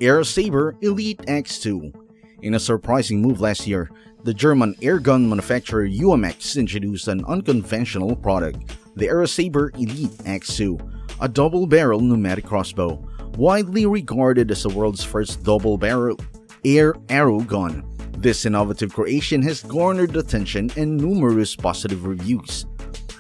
AirSaber Elite X2. In a surprising move last year, the German airgun manufacturer UMX introduced an unconventional product, the AirSaber Elite X2, a double-barrel pneumatic crossbow, widely regarded as the world's first double-barrel air arrow gun. This innovative creation has garnered attention and numerous positive reviews.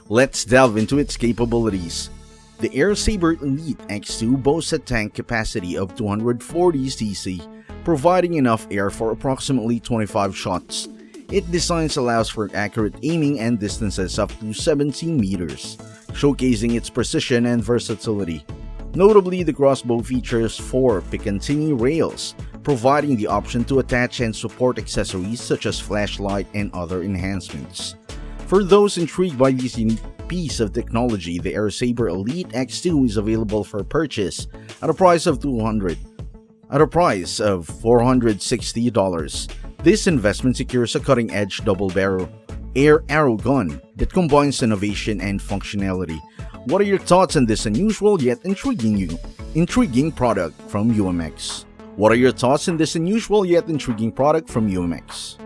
Let's delve into its capabilities. The AirSaber Elite X2 boasts a tank capacity of 240 cc, providing enough air for approximately 25 shots. Its design allows for accurate aiming and distances up to 17 meters, showcasing its precision and versatility. Notably, the crossbow features 4 Picatinny rails, providing the option to attach and support accessories such as flashlight and other enhancements. For those intrigued by this unique piece of technology, the AirSaber Elite X2 is available for purchase at a price of $460. This investment secures a cutting-edge double-barrel air arrow gun that combines innovation and functionality. What are your thoughts on this unusual yet intriguing product from UMX? What are your thoughts on this unusual yet intriguing product from UMX?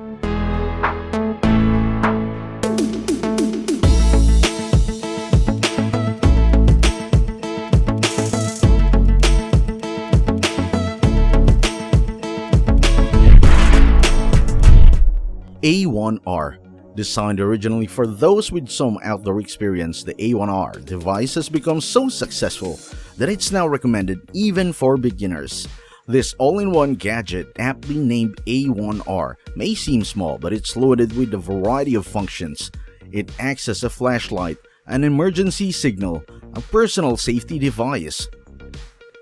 A1R. Designed originally for those with some outdoor experience, the A1R device has become so successful that it's now recommended even for beginners. This all-in-one gadget, aptly named A1R, may seem small, but it's loaded with a variety of functions. It acts as a flashlight, an emergency signal, a personal safety device,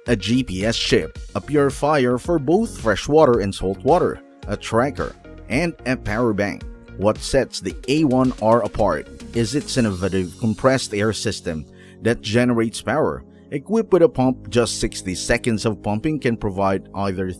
a GPS chip, a purifier for both freshwater and saltwater, a tracker, and a power bank. What sets the A1R apart is its innovative compressed air system that generates power. Equipped with a pump, just 60 seconds of pumping can provide either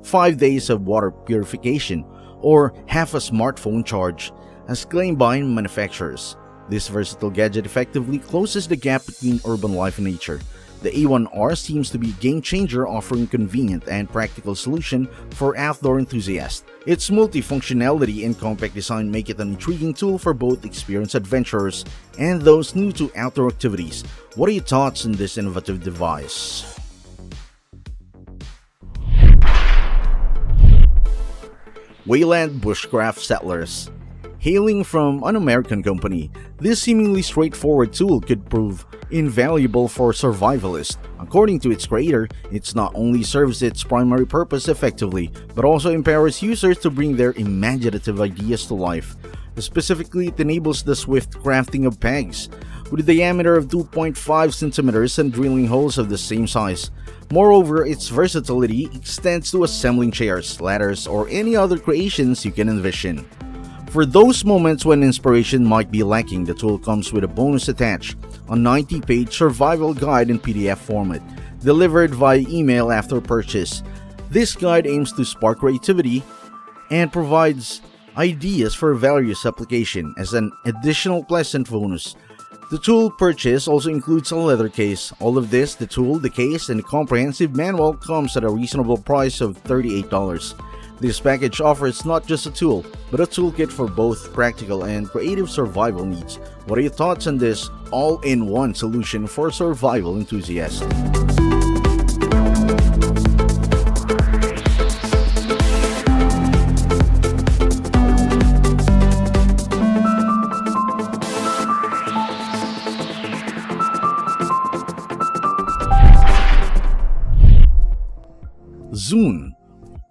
5 days of water purification or half a smartphone charge, as claimed by manufacturers. This versatile gadget effectively closes the gap between urban life and nature. The A1R seems to be a game-changer, offering convenient and practical solution for outdoor enthusiasts. Its multifunctionality and compact design make it an intriguing tool for both experienced adventurers and those new to outdoor activities. What are your thoughts on this innovative device? WEYLAND Bushcraft Settlers. Hailing from an American company, this seemingly straightforward tool could prove invaluable for survivalists. According to its creator, it not only serves its primary purpose effectively, but also empowers users to bring their imaginative ideas to life. Specifically, it enables the swift crafting of pegs, with a diameter of 2.5 centimeters and drilling holes of the same size. Moreover, its versatility extends to assembling chairs, ladders, or any other creations you can envision. For those moments when inspiration might be lacking, the tool comes with a bonus attached, a 90-page survival guide in PDF format, delivered via email after purchase. This guide aims to spark creativity and provides ideas for various applications as an additional pleasant bonus. The tool purchase also includes a leather case. All of this, the tool, the case, and the comprehensive manual, comes at a reasonable price of $38. This package offers not just a tool, but a toolkit for both practical and creative survival needs. What are your thoughts on this all-in-one solution for survival enthusiasts? Zune.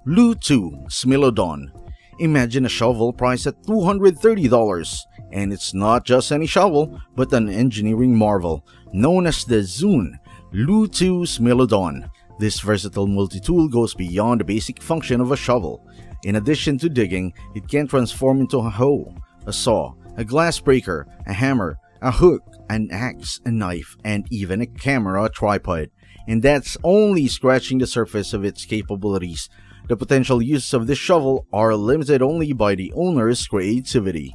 Lotoo Smilodon. Imagine a shovel priced at $230, and it's not just any shovel, but an engineering marvel known as the Zune Lotoo Smilodon. This versatile multi-tool goes beyond the basic function of a shovel. In addition to digging, it can transform into a hoe, a saw, a glass breaker, a hammer, a hook, an axe, a knife, and even a camera tripod. And that's only scratching the surface of its capabilities. The potential uses of this shovel are limited only by the owner's creativity.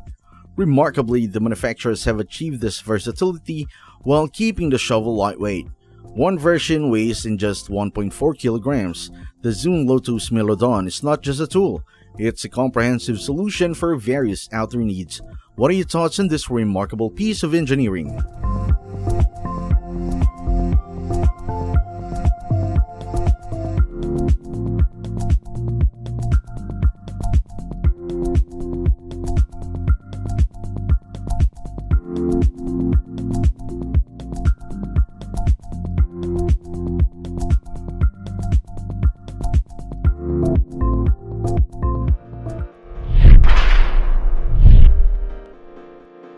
Remarkably, the manufacturers have achieved this versatility while keeping the shovel lightweight. One version weighs in just 1.4 kilograms. The Zune Lotoo Smilodon is not just a tool, it's a comprehensive solution for various outdoor needs. What are your thoughts on this remarkable piece of engineering?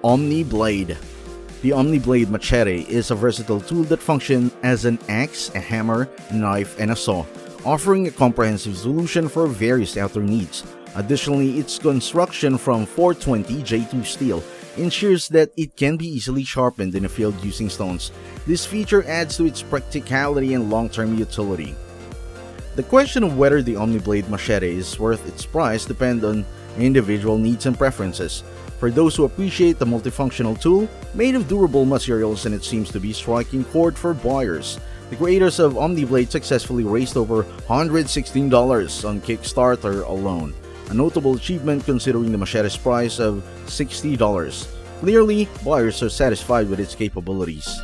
Omniblade. The Omniblade machete is a versatile tool that functions as an axe, a hammer, a knife, and a saw, offering a comprehensive solution for various outdoor needs. Additionally, its construction from 420 J2 steel ensures that it can be easily sharpened in a field using stones. This feature adds to its practicality and long-term utility. The question of whether the Omniblade machete is worth its price depends on individual needs and preferences. For those who appreciate the multifunctional tool, made of durable materials, and it seems to be striking chord for buyers. The creators of Omniblade successfully raised over $116 on Kickstarter alone, a notable achievement considering the machete's price of $60. Clearly, buyers are satisfied with its capabilities.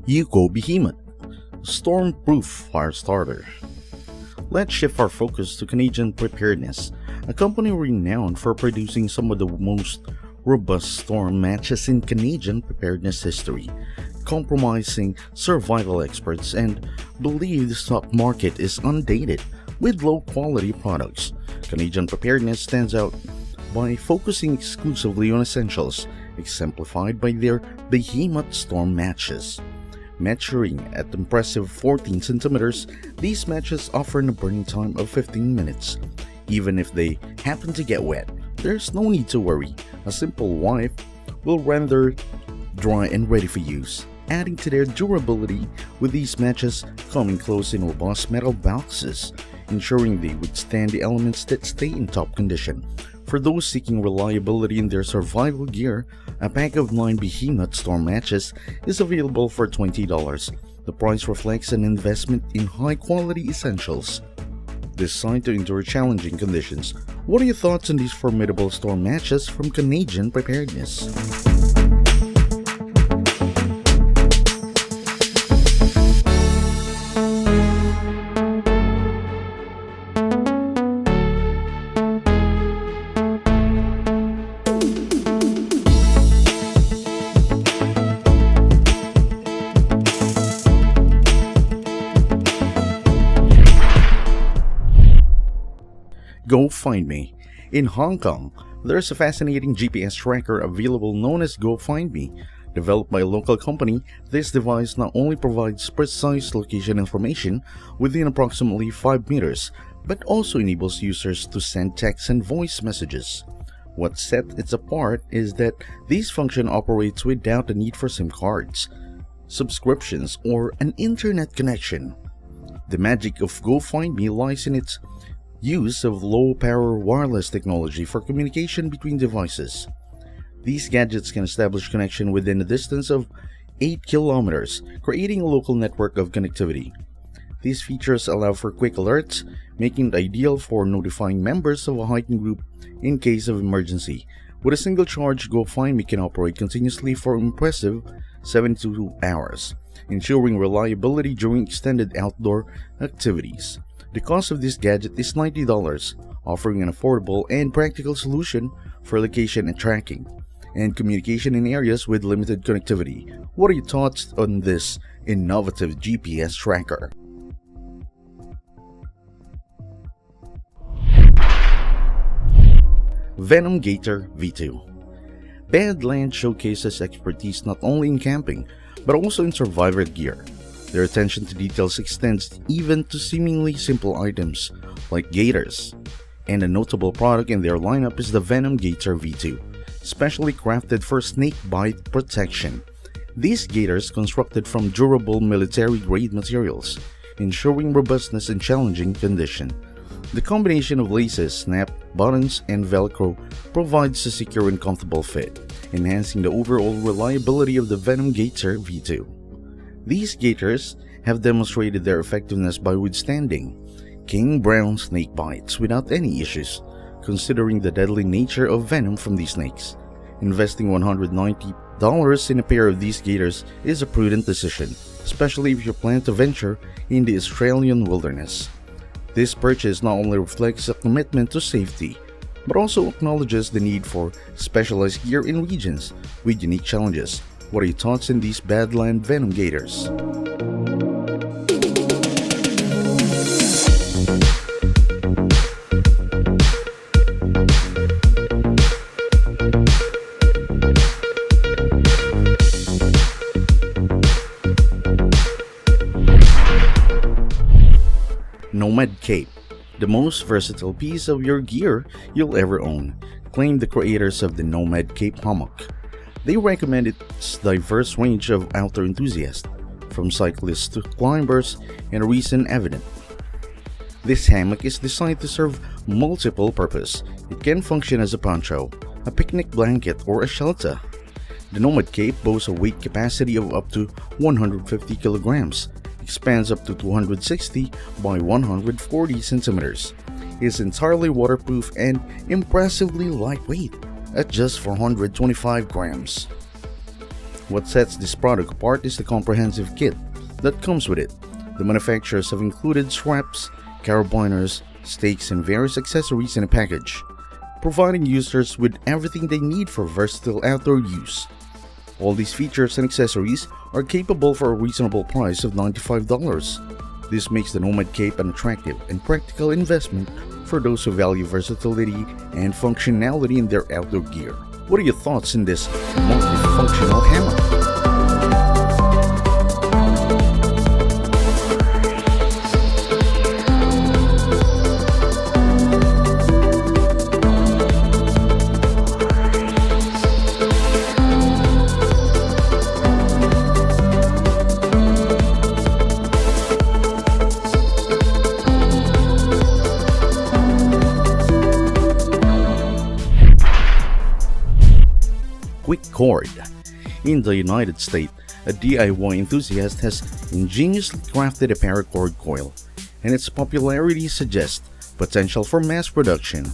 HuKi Behemoth Stormproof Fire Starter. Let's shift our focus to Canadian Preparedness, a company renowned for producing some of the most robust storm matches in Canadian preparedness history, compromising survival experts and believe the stock market is undated with low-quality products. Canadian Preparedness stands out by focusing exclusively on essentials, exemplified by their Behemoth storm matches. Measuring at impressive 14 centimeters, these matches offer a burning time of 15 minutes. Even if they happen to get wet, there's no need to worry. A simple wipe will render dry and ready for use, adding to their durability, with these matches coming close in robust metal boxes, ensuring they withstand the elements that stay in top condition. For those seeking reliability in their survival gear, a pack of 9 Behemoth storm matches is available for $20. The price reflects an investment in high-quality essentials designed to endure challenging conditions. What are your thoughts on these formidable storm matches from Canadian Preparedness? GoFindMe. In Hong Kong, there's a fascinating GPS tracker available known as GoFindMe. Developed by a local company, this device not only provides precise location information within approximately 5 meters, but also enables users to send text and voice messages. What sets it apart is that this function operates without the need for SIM cards, subscriptions, or an internet connection. The magic of GoFindMe lies in its use of low-power wireless technology for communication between devices. These gadgets can establish connection within a distance of 8 kilometers, creating a local network of connectivity. These features allow for quick alerts, making it ideal for notifying members of a hiking group in case of emergency. With a single charge, GoFindMe can operate continuously for impressive 72 hours, ensuring reliability during extended outdoor activities. The cost of this gadget is $90, offering an affordable and practical solution for location and tracking and communication in areas with limited connectivity. What are your thoughts on this innovative GPS tracker? Venom Gaiter V2. Badland showcases expertise not only in camping, but also in survival gear. Their attention to details extends even to seemingly simple items like gaiters, and a notable product in their lineup is the Venom Gaiter V2, specially crafted for snake bite protection. These gaiters constructed from durable military-grade materials, ensuring robustness in challenging conditions. The combination of laces, snap, buttons, and Velcro provides a secure and comfortable fit, enhancing the overall reliability of the Venom Gaiter V2. These gaiters have demonstrated their effectiveness by withstanding king brown snake bites without any issues, considering the deadly nature of venom from these snakes. Investing $190 in a pair of these gaiters is a prudent decision, especially if you plan to venture in the Australian wilderness. This purchase not only reflects a commitment to safety, but also acknowledges the need for specialized gear in regions with unique challenges. What are your thoughts on these Badland Venom Gaiters? Nomad Cape, the most versatile piece of your gear you'll ever own, claim the creators of the Nomad Cape hammock. They recommend its diverse range of outdoor enthusiasts, from cyclists to climbers, and recent evident. This hammock is designed to serve multiple purposes. It can function as a poncho, a picnic blanket, or a shelter. The Nomad Cape boasts a weight capacity of up to 150 kilograms, expands up to 260 by 140 centimeters, is entirely waterproof and impressively lightweight at just 425 grams. What sets this product apart is the comprehensive kit that comes with it. The manufacturers have included straps, carabiners, stakes, and various accessories in a package, providing users with everything they need for versatile outdoor use. All these features and accessories are capable for a reasonable price of $95. This makes the Nomad Cape an attractive and practical investment for those who value versatility and functionality in their outdoor gear. What are your thoughts on this multifunctional hammock? QUIKCORD. In the United States, a DIY enthusiast has ingeniously crafted a paracord coil, and its popularity suggests potential for mass production.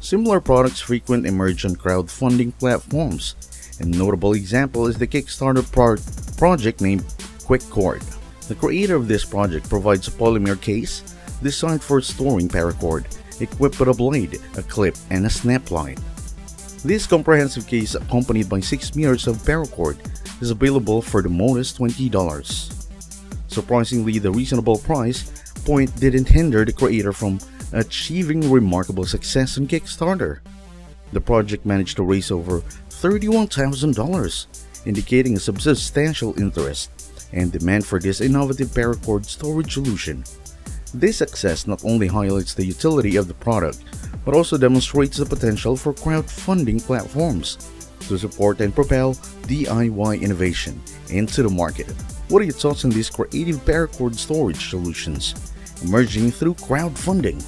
Similar products frequently emerge on crowdfunding platforms. A notable example is the Kickstarter project named QUIKCORD. The creator of this project provides a polymer case designed for storing paracord, equipped with a blade, a clip, and a snap line. This comprehensive case, accompanied by 6 meters of paracord, is available for the modest $20. Surprisingly, the reasonable price point didn't hinder the creator from achieving remarkable success on Kickstarter. The project managed to raise over $31,000, indicating a substantial interest and demand for this innovative paracord storage solution. This success not only highlights the utility of the product, but also demonstrates the potential for crowdfunding platforms to support and propel DIY innovation into the market. What are your thoughts on these creative paracord storage solutions emerging through crowdfunding?